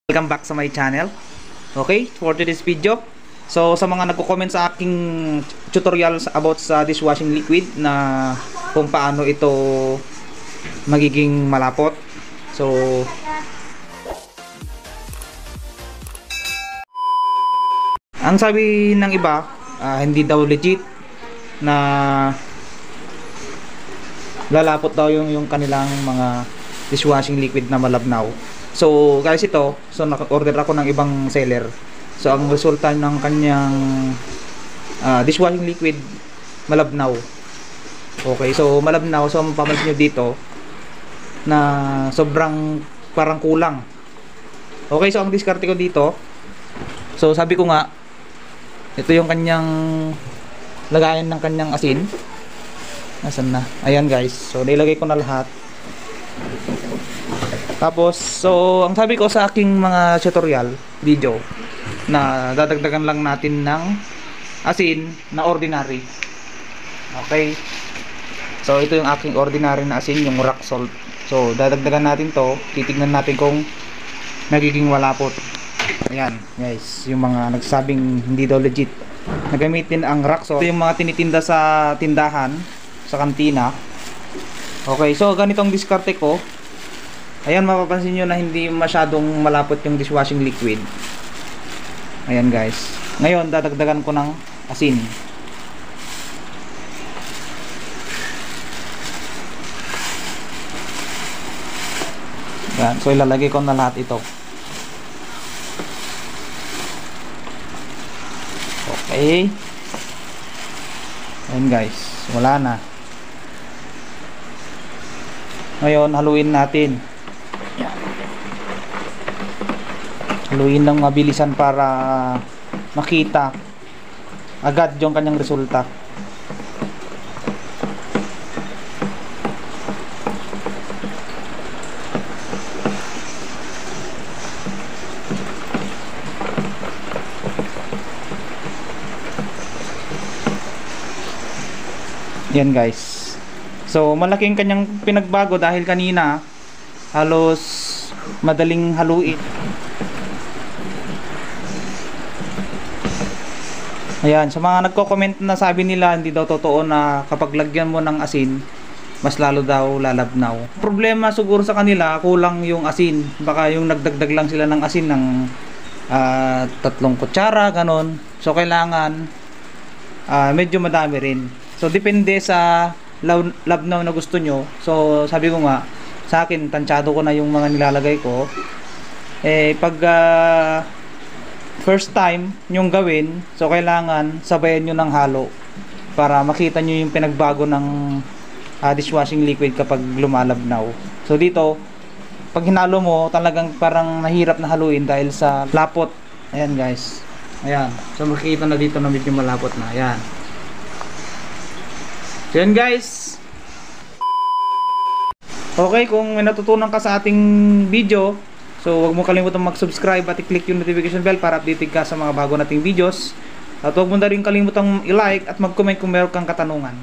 Welcome back sa my channel. Okay, for today's video, so sa mga nagko-comment sa aking tutorial about sa dishwashing liquid na kung paano ito magiging malapot. So ang sabi ng iba, hindi daw legit na lalapot daw yung kanilang mga dishwashing liquid na malabnaw. So guys, so naka-order ako ng ibang seller. So ang resulta ng kanyang dishwashing liquid malabnaw. Okay, so malabnaw. So mapapansin nyo dito na sobrang parang kulang. Okay, so ang diskarte ko dito, so sabi ko nga, ito yung kanyang lagayan ng kanyang asin. Nasaan na? Ayan guys, so nilagay ko na lahat. Tapos, so ang sabi ko sa aking mga tutorial video na dadagdagan lang natin ng asin na ordinary. Okay, so ito yung aking ordinary na asin, yung rock salt. So dadagdagan natin to, titignan natin kung nagiging malapot. Ayan guys, yung mga nagsabing hindi daw legit na gamitin ang rock salt, ito yung mga tinitinda sa tindahan, sa kantina. Okay, so ganitong diskarte ko. Ayan, mapapansin nyo na hindi masyadong malapot yung dishwashing liquid. Ayan guys. Ngayon, dadagdagan ko ng asin. Ayan, so ilalagay ko na lahat ito. Okay. Ayan guys, wala na. Ngayon, haluin natin. Haluin lang mabilisan para makita agad yung kanyang resulta. Yan guys. So malaking kanyang pinagbago dahil kanina halos madaling haluin. Ayan, sa mga nagko-comment na sabi nila hindi daw totoo na kapag lagyan mo ng asin, mas lalo daw lalabnaw. Problema siguro sa kanila, kulang yung asin. Baka yung nagdagdag lang sila ng asin ng 3 kutsara, ganon. So kailangan medyo madami rin. So depende sa labnaw na gusto nyo. So sabi ko nga, sa akin, tansyado ko na yung mga nilalagay ko. Pag first time yung gawin, so kailangan sabayan nyo ng halo para makita nyo yung pinagbago ng dishwashing liquid kapag lumalabnaw. So dito, pag hinalo mo, talagang parang nahirap na haluin dahil sa lapot. Ayan guys, ayan, so makikita na dito na medyo malapot na. Ayan, so yan guys. Okay, kung may natutunan ka sa ating video, so huwag mo kalimutang mag-subscribe at i-click yung notification bell para updated ka sa mga bago nating videos. At huwag mo na rin kalimutang i-like at mag-comment kung meron kang katanungan.